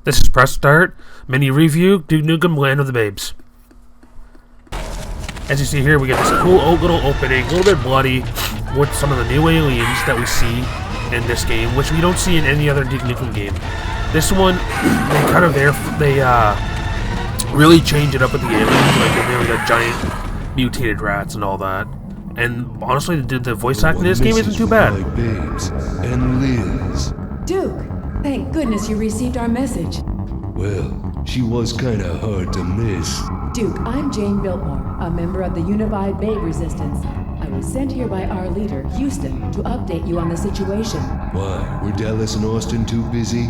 This is Press Start, mini review, Duke Nukem Land of the Babes. As you see here, we get this cool little opening, a little bit bloody, with some of the new aliens that we see in this game, which we don't see in any other Duke Nukem game. This one, they really change it up with the aliens, like we got giant mutated rats and all that. And honestly, the voice acting in this game isn't too bad. Babes and Liz. Duke, thank goodness you received our message. Well, she was kinda hard to miss. Duke, I'm Jane Biltmore, a member of the Unified Babe Resistance. I was sent here by our leader, Houston, to update you on the situation. Why, were Dallas and Austin too busy?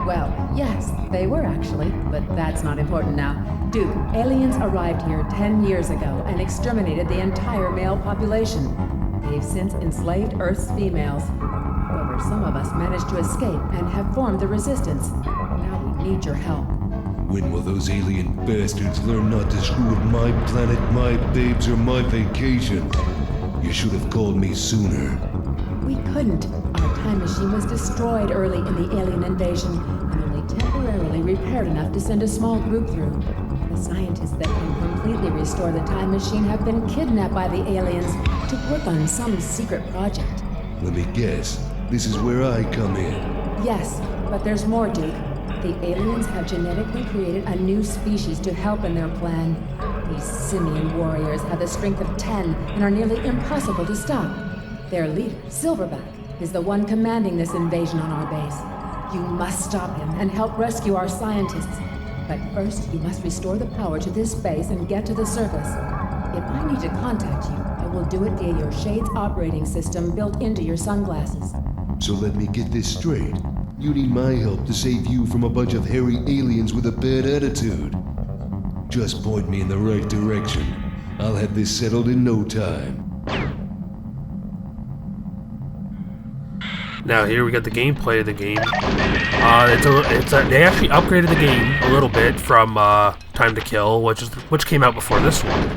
Well, yes, they were actually, but that's not important now. Duke, aliens arrived here 10 years ago and exterminated the entire male population. They've since enslaved Earth's females. However, some of us managed to escape and have formed the resistance. Now we need your help. When will those alien bastards learn not to screw with my planet, my babes, or my vacation? You should have called me sooner. We couldn't. Our time machine was destroyed early in the alien invasion and only temporarily repaired enough to send a small group through. The scientists that can completely restore the time machine have been kidnapped by the aliens to work on some secret project. Let me guess. This is where I come in. Yes, but there's more, Duke. The aliens have genetically created a new species to help in their plan. These Simeon warriors have the strength of 10 and are nearly impossible to stop. Their leader, Silverback, is the one commanding this invasion on our base. You must stop him and help rescue our scientists. But first, you must restore the power to this base and get to the surface. If I need to contact you, I will do it via your Shade's operating system built into your sunglasses. So let me get this straight. You need my help to save you from a bunch of hairy aliens with a bad attitude. Just point me in the right direction. I'll have this settled in no time. Now here we got the gameplay of the game. They actually upgraded the game a little bit from Time to Kill, which came out before this one.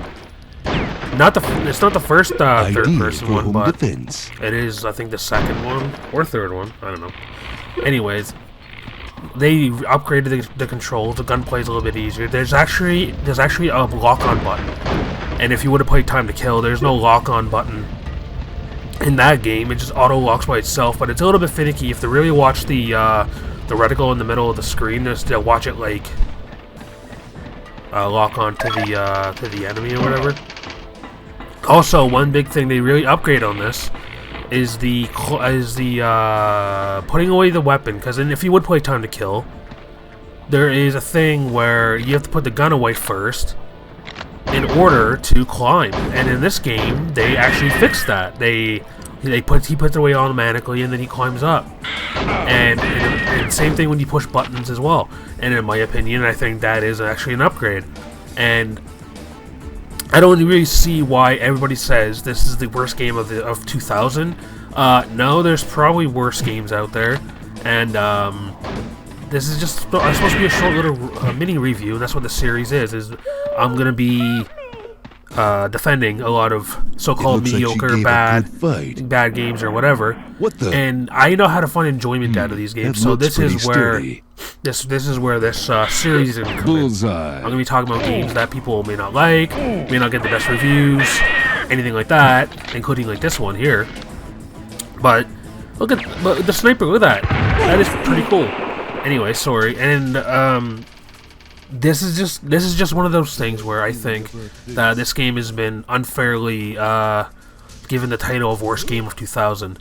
It's not the first third-person one, but defense. It is, I think, the second one or third one. I don't know. Anyways, they upgraded the controls. The gunplay is a little bit easier. There's actually a lock-on button, and if you would have played Time to Kill, there's no lock-on button in that game. It just auto locks by itself, but it's a little bit finicky. You have to really watch the reticle in the middle of the screen just to watch it like lock on to the enemy or whatever. Also, one big thing they really upgrade on this is the putting away the weapon, because if you would play Time to Kill, there is a thing where you have to put the gun away first in order to climb, and in this game they actually fixed that. He puts it away automatically, and then he climbs up. And same thing when you push buttons as well. And in my opinion, I think that is actually an upgrade. And I don't really see why everybody says this is the worst game of 2000. No, there's probably worse games out there, and this is just supposed to be a short little mini review. And that's what the series is I'm gonna be defending a lot of so-called mediocre, bad games or whatever. What the? And I know how to find enjoyment out of these games, so this is where this series is gonna come in. I'm gonna be talking about games that people may not like, may not get the best reviews, anything like that, including like this one here. But look at the sniper. Look at that. That is pretty cool. Anyway, sorry. And this is just one of those things where I think that this game has been unfairly given the title of worst game of 2000.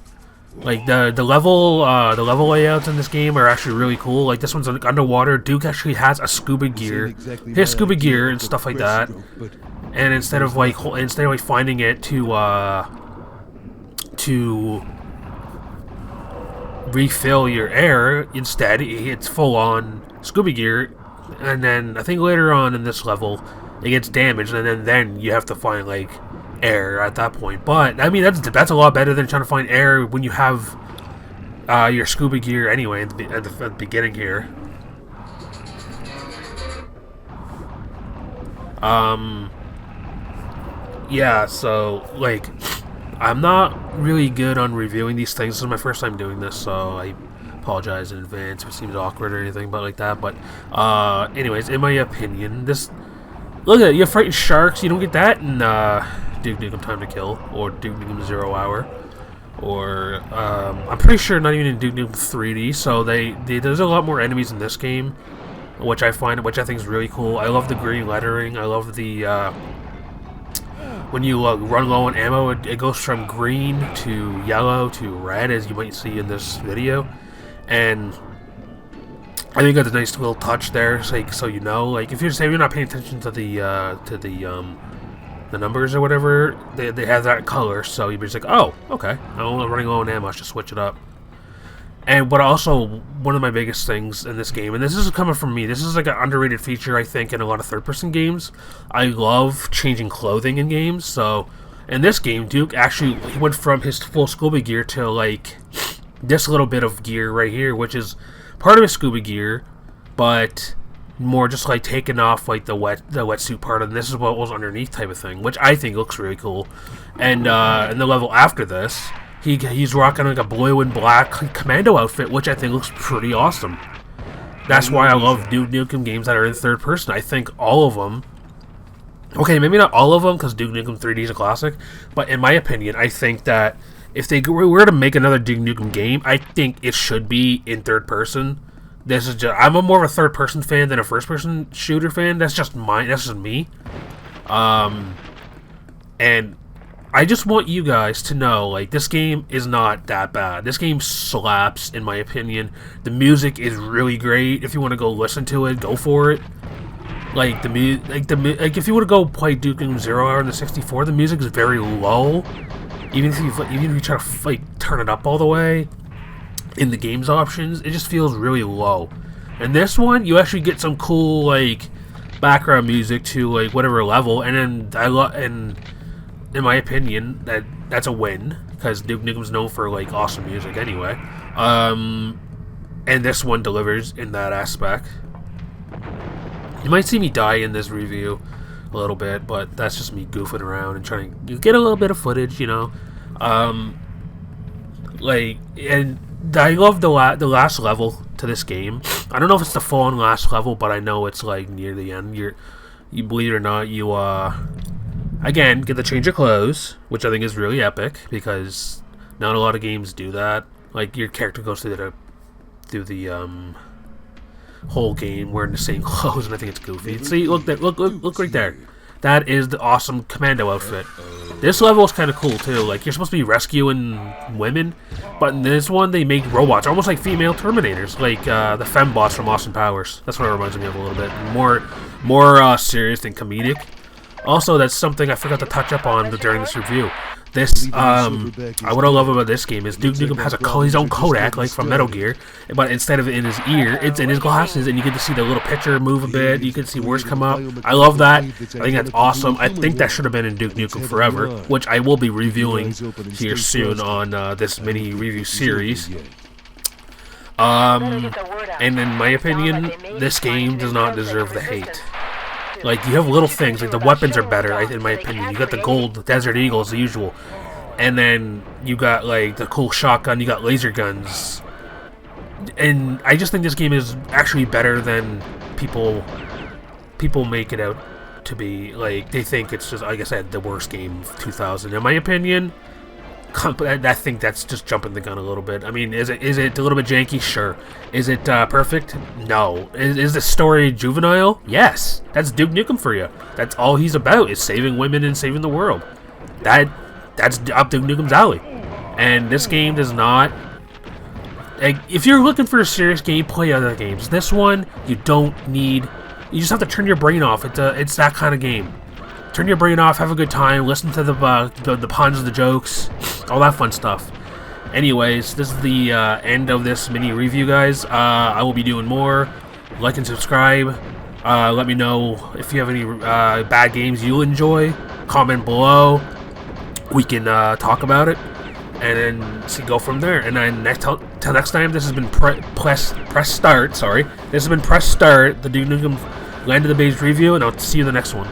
Like the level layouts in this game are actually really cool. Like this one's underwater. Duke actually has a scuba gear, his scuba gear and stuff like that. And instead of finding it to refill your air, instead it's full on scuba gear. And then I think later on in this level it gets damaged, and then you have to find like air at that point. But I mean that's a lot better than trying to find air when you have your scuba gear anyway at the beginning here. Yeah, so like I'm not really good on reviewing these things. This is my first time doing this, so Apologize in advance if it seems awkward or anything but like that. But anyways, in my opinion, this, look at it, you fighting sharks. You don't get that in Duke Nukem Time to Kill or Duke Nukem 0 Hour, or I'm pretty sure not even in Duke Nukem 3D. So there's a lot more enemies in this game, which I think is really cool. I love the green lettering. I love the when you run low on ammo, it goes from green to yellow to red, as you might see in this video. And I think that's a nice little touch there, so you know, like if you're not paying attention to the numbers or whatever, they have that color, so you're just like, oh, okay, I'm running low on ammo, I should switch it up. And but also one of my biggest things in this game, and this is coming from me, this is like an underrated feature I think in a lot of third-person games. I love changing clothing in games. So in this game, Duke actually went from his full scuba gear to like this little bit of gear right here, which is part of his scuba gear, but more just like taking off like the wetsuit part, and this is what was underneath type of thing, which I think looks really cool. And in the level after this, he's rocking like a blue and black commando outfit, which I think looks pretty awesome. That's why I love Duke Nukem games that are in third person. I think all of them, okay, maybe not all of them because Duke Nukem 3D is a classic, but in my opinion, I think that if they were to make another Duke Nukem game, I think it should be in third person. This is just, I'm more of a third person fan than a first person shooter fan. That's just me. And I just want you guys to know, like, this game is not that bad. This game slaps, in my opinion. The music is really great. If you want to go listen to it, go for it. Like if you were to go play Duke Nukem 0 Hour on the 64, the music is very low. Even if you try to like turn it up all the way in the game's options, it just feels really low. And this one, you actually get some cool like background music to like whatever level, and then in my opinion, that's a win because Duke Nukem's known for like awesome music anyway. And this one delivers in that aspect. You might see me die in this review a little bit, but that's just me goofing around and trying to get a little bit of footage, you know. Like, and I love the last level to this game. I don't know if it's the full-on last level, but I know it's like near the end. You believe it or not, you again get to change your clothes, which I think is really epic because not a lot of games do that. Like your character goes through the whole game wearing the same clothes, and I think it's goofy. See, look right there. That is the awesome commando outfit. This level is kind of cool too. Like you're supposed to be rescuing women, but in this one they make robots, almost like female Terminators, like the fembots from Austin Powers. That's what it reminds me of a little bit. More serious than comedic. Also, that's something I forgot to touch up on during this review. This, what I love about this game is Duke Nukem has his own Kodak, like from Metal Gear, but instead of in his ear, it's in his glasses, and you get to see the little picture move a bit, you can see words come up. I love that. I think that's awesome. I think that should have been in Duke Nukem Forever, which I will be reviewing here soon on this mini review series. And in my opinion, this game does not deserve the hate. Like, you have little things, like the weapons are better, in my opinion. You got the gold Desert Eagle as the usual. And then you got, like, the cool shotgun, you got laser guns. And I just think this game is actually better than people make it out to be. Like, they think it's just, like I said, the worst game of 2000. In my opinion, I think that's just jumping the gun a little bit. I mean, is it a little bit janky? Sure. Is it perfect? No. Is the story juvenile? Yes. That's Duke Nukem for you. That's all he's about, is saving women and saving the world. That's up Duke Nukem's alley. And this game does not... Like, if you're looking for a serious game, play other games. This one, you don't need... You just have to turn your brain off. It's that kind of game. Turn your brain off, have a good time, listen to the puns, the jokes, all that fun stuff. Anyways, this is the end of this mini review, guys. I will be doing more. Like and subscribe. Let me know if you have any bad games you enjoy. Comment below. We can talk about it, and then go from there. And then till next time, this has been press start. Sorry, this has been press start. The Duke Nukem Land of the Babes review, and I'll see you in the next one.